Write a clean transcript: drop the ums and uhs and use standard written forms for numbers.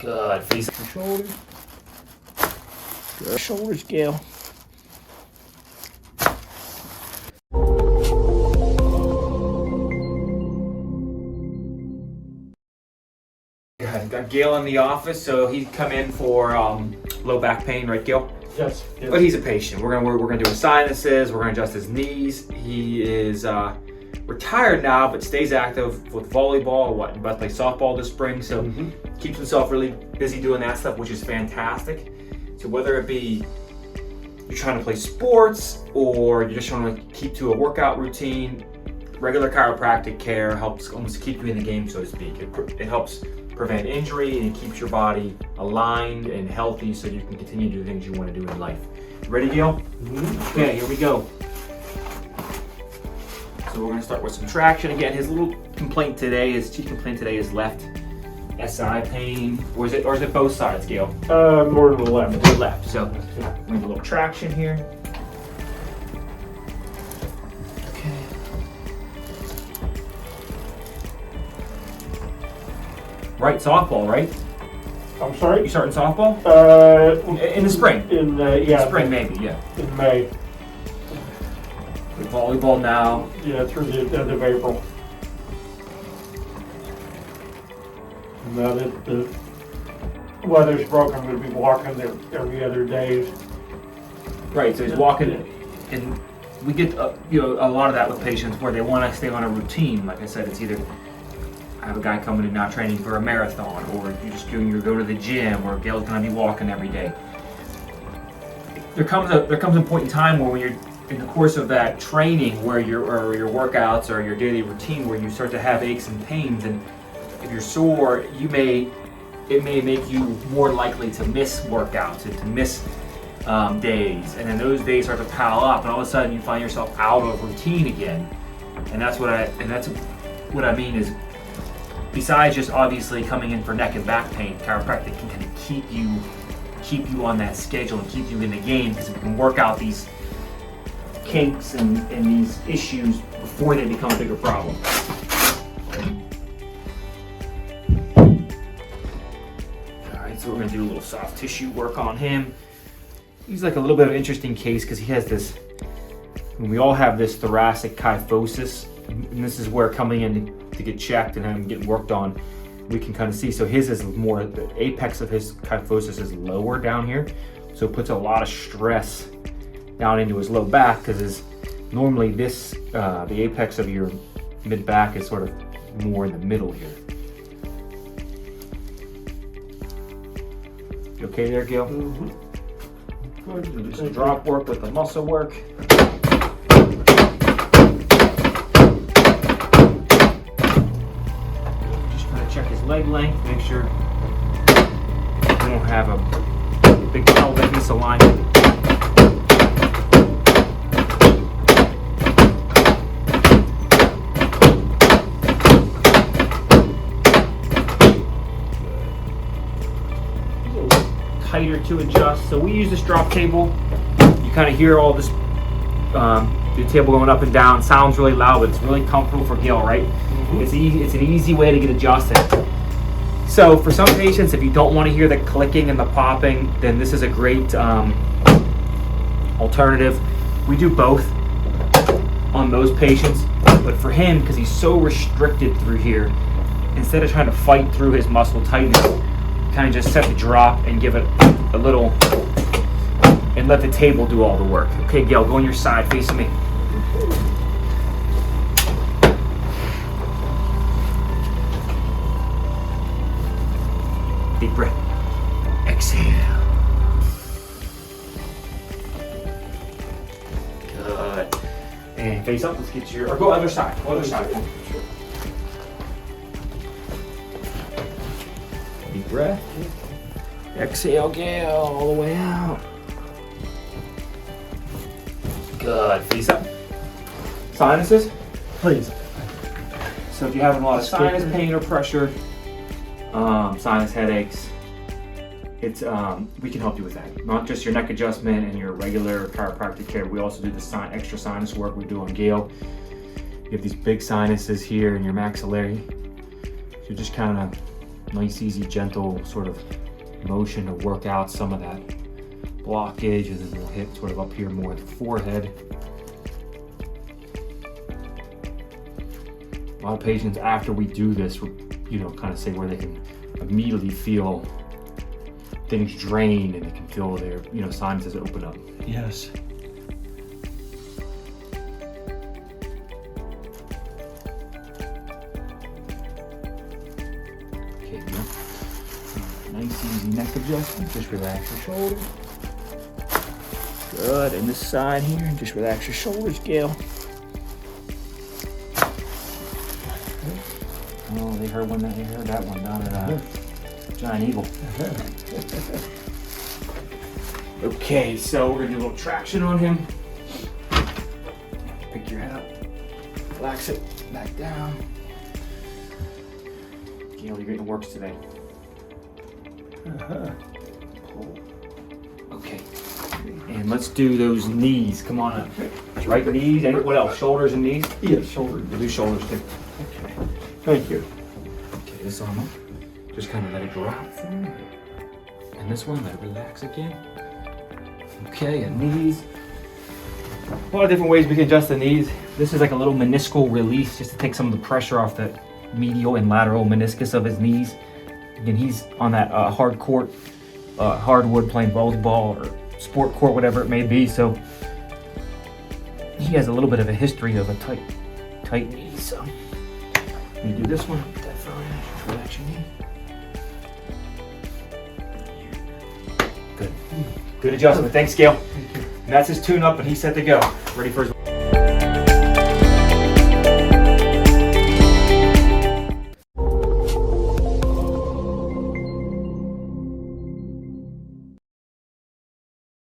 Good. Face the shoulders. Good. Shoulders, Gail. Got Gail in the office, so he's come in for low back pain, right, Gail? Yes. But he's a patient. We're gonna do his sinuses. We're gonna adjust his knees. He is retired now, but stays active with volleyball. About to play softball this spring, so keeps himself really busy doing that stuff, which is fantastic. So whether it be you're trying to play sports or you're just trying to keep to a workout routine, regular chiropractic care helps almost keep you in the game, so to speak. It helps prevent injury and it keeps your body aligned and healthy so you can continue to do the things you want to do in life. You ready, Gail? Okay, here we go. So we're going to start with some traction. Again, his little complaint today, his chief complaint today is left SI pain. Or is it both sides, Gail? More to the left. To the left. So we're going to do a little traction here. Right, softball, right? I'm sorry? You starting softball? In the spring? In the spring, maybe, yeah. In May. With volleyball now. Yeah, through the end of April. Now that the weather's broken, I'm going to be walking there every other day. Right, so he's walking, and we get a lot of that with patients where they want to stay on a routine. Like I said, it's either I have a guy coming in now training for a marathon, or you go to the gym, or Gail's gonna be walking every day. There comes a point in time where when you're in the course of that training, where your workouts or your daily routine, where you start to have aches and pains, and if you're sore, it may make you more likely to miss workouts and to miss days, and then those days start to pile up, and all of a sudden you find yourself out of routine again. And that's what I mean is, besides just obviously coming in for neck and back pain, chiropractic can kind of keep you on that schedule and keep you in the game, because we can work out these kinks and these issues before they become a bigger problem. Alright, so we're going to do a little soft tissue work on him. He's like a little bit of an interesting case because he has this, we all have this thoracic kyphosis, and this is where coming in to get checked and then getting worked on, we can kind of see. So his is more, the apex of his kyphosis is lower down here, so it puts a lot of stress down into his low back, because normally this the apex of your mid back is sort of more in the middle here. You okay there, Gail? Good. We'll do some drop work with the muscle work. Check his leg length, make sure we don't have a big pelvic misalignment. He's a little tighter to adjust, so we use this drop table. You kind of hear all this, the table going up and down. Sounds really loud, but it's really comfortable for Gail, right? It's an easy way to get adjusted. So for some patients, if you don't want to hear the clicking and the popping, then this is a great alternative. We do both on those patients, but for him, because he's so restricted through here, instead of trying to fight through his muscle tightness, kind of just set the drop and give it a little, and let the table do all the work. Okay, Gail, go on your side, facing me. Deep breath. Exhale. Good. And face up. Let's get or go other side. Go other side. Deep breath. Exhale, Gail, all the way out. Good. Face up. Sinuses, please. So if you're having a lot of sinus pain or pressure, sinus headaches, it's we can help you with that. Not just your neck adjustment and your regular chiropractic care. We also do the extra sinus work we do on Gail. You have these big sinuses here in your maxillary. So just kind of nice, easy, gentle sort of motion to work out some of that blockage, and then we'll hit sort of up here more at the forehead. A lot of patients, after we do this, you know, kind of say where they can immediately feel things drain and they can feel their, you know, sinuses open up. Yes. Okay, now, nice easy neck adjustment. Just relax your shoulders. Good, and this side here, and just relax your shoulders, Gail. Oh, they heard that one down at Giant Eagle. Okay, so we're gonna do a little traction on him. Pick your head up, relax it, back down. Gail, you're getting works today. Pull. Okay, and let's do those knees. Come on up. Right knees, and what else? Shoulders and knees? Yes, shoulders. We'll do shoulders too. Okay. Thank you. Okay, this arm up. Just kind of let it drop. And this one, let it relax again. Okay, and knees. A lot of different ways we can adjust the knees. This is like a little meniscal release just to take some of the pressure off the medial and lateral meniscus of his knees. Again, he's on that hard court, hardwood playing volleyball or sport court, whatever it may be. So he has a little bit of a history of a tight knee. So let me do this one. Put that forward. Relax your knee. Good. Good adjustment. Thanks, Gail. And that's his tune-up, and he's set to go. Ready for his